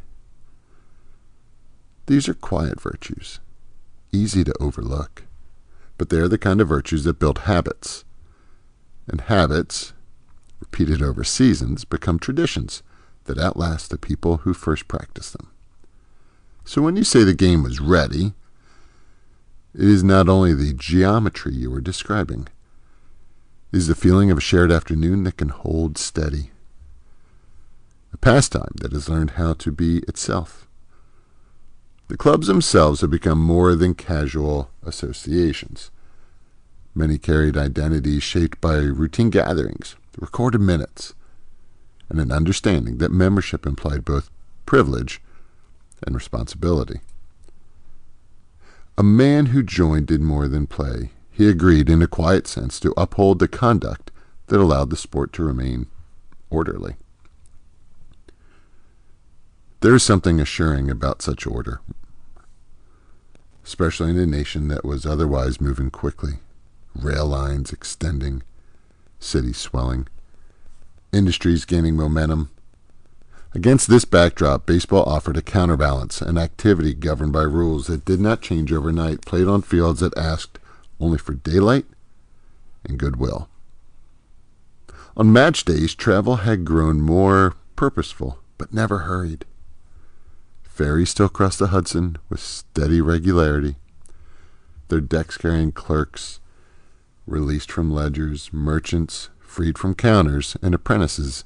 These are quiet virtues, easy to overlook, but they are the kind of virtues that build habits. And habits, repeated over seasons, become traditions that outlast the people who first practiced them. So when you say the game was ready, it is not only the geometry you are describing. It is the feeling of a shared afternoon that can hold steady. A pastime that has learned how to be itself. The clubs themselves have become more than casual associations. Many carried identities shaped by routine gatherings, recorded minutes, and an understanding that membership implied both privilege and responsibility. A man who joined did more than play. He agreed, in a quiet sense, to uphold the conduct that allowed the sport to remain orderly. There is something assuring about such order, especially in a nation that was otherwise moving quickly, rail lines extending, cities swelling, industries gaining momentum. Against this backdrop, baseball offered a counterbalance, an activity governed by rules that did not change overnight, played on fields that asked only for daylight and goodwill. On match days, travel had grown more purposeful, but never hurried. Ferries still crossed the Hudson with steady regularity, their decks carrying clerks released from ledgers, merchants freed from counters, and apprentices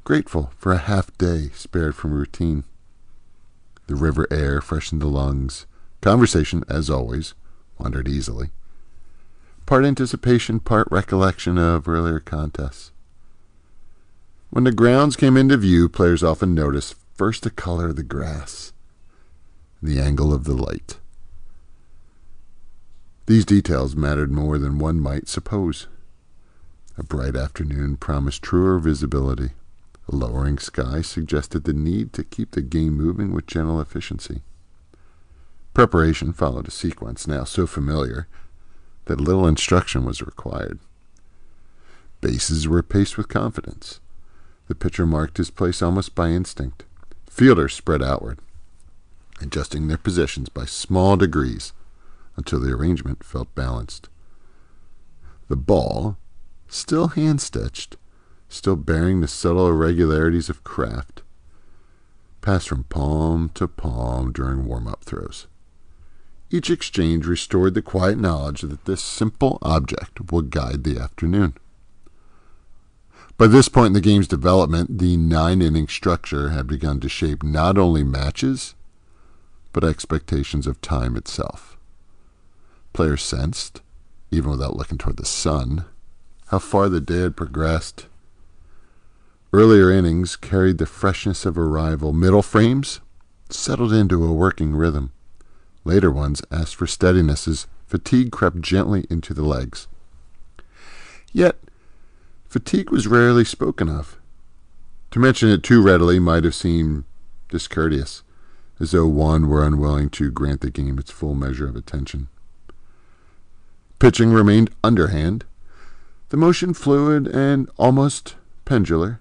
grateful for a half day spared from routine. The river air freshened the lungs. Conversation, as always, wandered easily. Part anticipation, part recollection of earlier contests. When the grounds came into view, players often noticed first the color of the grass, the angle of the light. These details mattered more than one might suppose. A bright afternoon promised truer visibility. A lowering sky suggested the need to keep the game moving with gentle efficiency. Preparation followed a sequence now so familiar that little instruction was required. Bases were paced with confidence. The pitcher marked his place almost by instinct. Fielders spread outward, adjusting their positions by small degrees until the arrangement felt balanced. The ball, still hand-stitched, still bearing the subtle irregularities of craft, passed from palm to palm during warm-up throws. Each exchange restored the quiet knowledge that this simple object would guide the afternoon. By this point in the game's development, the 9-inning structure had begun to shape not only matches, but expectations of time itself. Players sensed, even without looking toward the sun, how far the day had progressed. Earlier innings carried the freshness of arrival. Middle frames settled into a working rhythm. Later ones asked for steadiness as fatigue crept gently into the legs. Yet, fatigue was rarely spoken of. To mention it too readily might have seemed discourteous, as though one were unwilling to grant the game its full measure of attention. Pitching remained underhand, the motion fluid and almost pendular,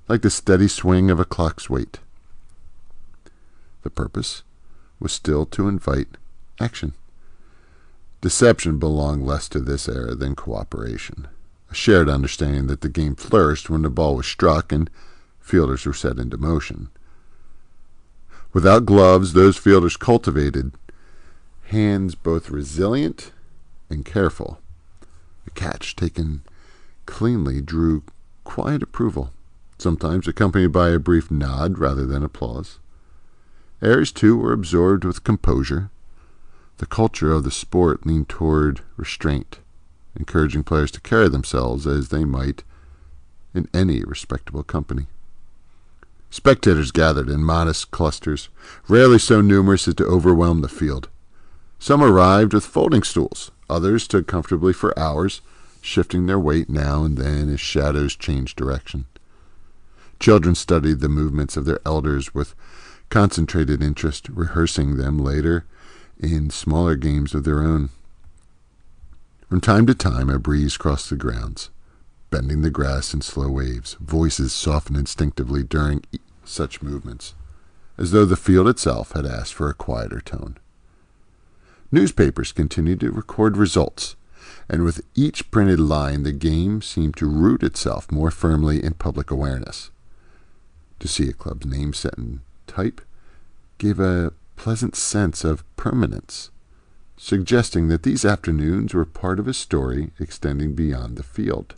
like the steady swing of a clock's weight. The purpose was still to invite action. Deception belonged less to this era than cooperation, a shared understanding that the game flourished when the ball was struck and fielders were set into motion. Without gloves, those fielders cultivated hands both resilient and careful. A catch taken cleanly drew quiet approval, sometimes accompanied by a brief nod rather than applause. Errors, too, were absorbed with composure. The culture of the sport leaned toward restraint, encouraging players to carry themselves as they might in any respectable company. Spectators gathered in modest clusters, rarely so numerous as to overwhelm the field. Some arrived with folding stools. Others stood comfortably for hours, shifting their weight now and then as shadows changed direction. Children studied the movements of their elders with concentrated interest, rehearsing them later in smaller games of their own. From time to time, a breeze crossed the grounds, bending the grass in slow waves. Voices softened instinctively during such movements, as though the field itself had asked for a quieter tone. Newspapers continued to record results, and with each printed line the game seemed to root itself more firmly in public awareness. To see a club's name set in type gave a pleasant sense of permanence, suggesting that these afternoons were part of a story extending beyond the field.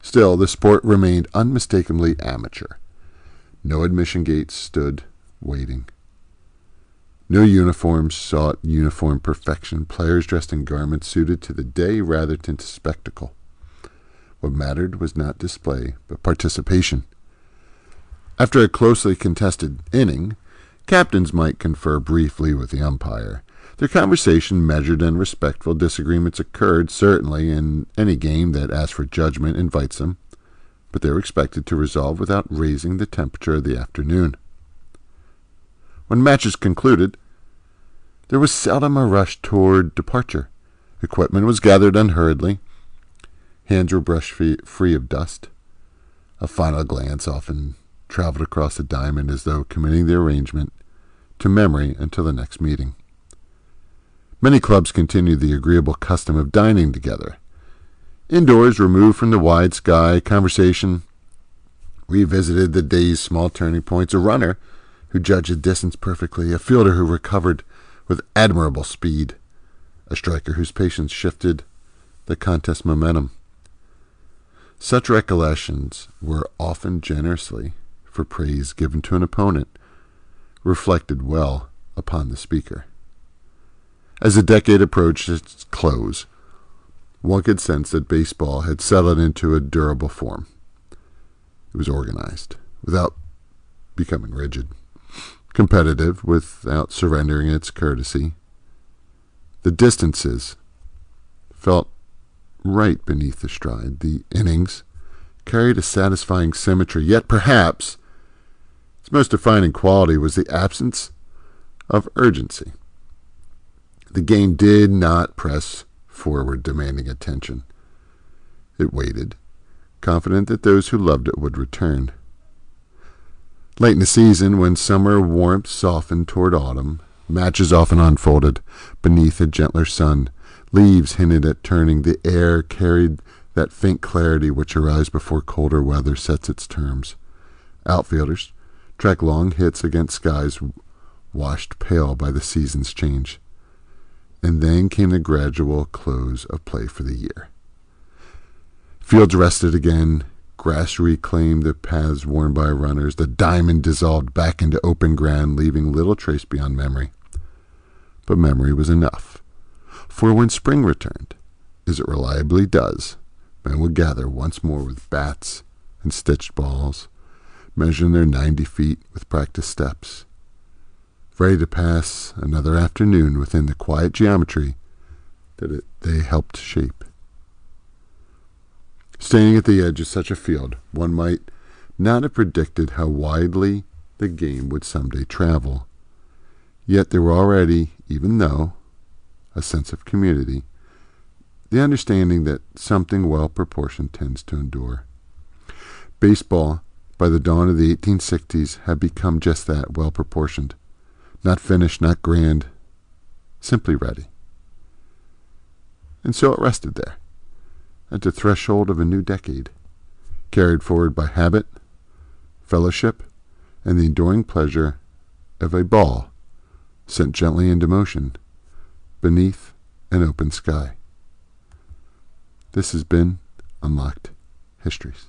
Still, the sport remained unmistakably amateur. No admission gates stood waiting. No uniforms sought uniform perfection. Players dressed in garments suited to the day rather than to spectacle. What mattered was not display, but participation. After a closely contested inning, captains might confer briefly with the umpire. Their conversation, measured and respectful, disagreements occurred, certainly, in any game that asks for judgment invites them, but they were expected to resolve without raising the temperature of the afternoon. When matches concluded, there was seldom a rush toward departure. Equipment was gathered unhurriedly. Hands were brushed free of dust. A final glance often traveled across the diamond as though committing the arrangement to memory until the next meeting. Many clubs continued the agreeable custom of dining together. Indoors, removed from the wide sky, conversation revisited the day's small turning points. A runner who judged the distance perfectly, a fielder who recovered with admirable speed, a striker whose patience shifted the contest momentum. Such recollections were often generously, for praise given to an opponent, reflected well upon the speaker. As the decade approached its close, one could sense that baseball had settled into a durable form. It was organized, without becoming rigid, competitive, without surrendering its courtesy. The distances felt right beneath the stride. The innings carried a satisfying symmetry, yet perhaps its most defining quality was the absence of urgency. The game did not press forward, demanding attention. It waited, confident that those who loved it would return. Late in the season, when summer warmth softened toward autumn, matches often unfolded beneath a gentler sun. Leaves hinted at turning. The air carried that faint clarity which arrives before colder weather sets its terms. Outfielders tracked long hits against skies washed pale by the season's change. And then came the gradual close of play for the year. Fields rested again. Grass reclaimed the paths worn by runners. The diamond dissolved back into open ground, leaving little trace beyond memory. But memory was enough. For when spring returned, as it reliably does, men would gather once more with bats and stitched balls, measuring their 90 feet with practiced steps, ready to pass another afternoon within the quiet geometry that they helped shape. Standing at the edge of such a field, one might not have predicted how widely the game would someday travel. Yet there were already, even though, a sense of community, the understanding that something well-proportioned tends to endure. Baseball, by the dawn of the 1860s, had become just that, well-proportioned. Not finished, not grand, simply ready. And so it rested there, at the threshold of a new decade, carried forward by habit, fellowship, and the enduring pleasure of a ball sent gently into motion beneath an open sky. This has been Unlocked Histories.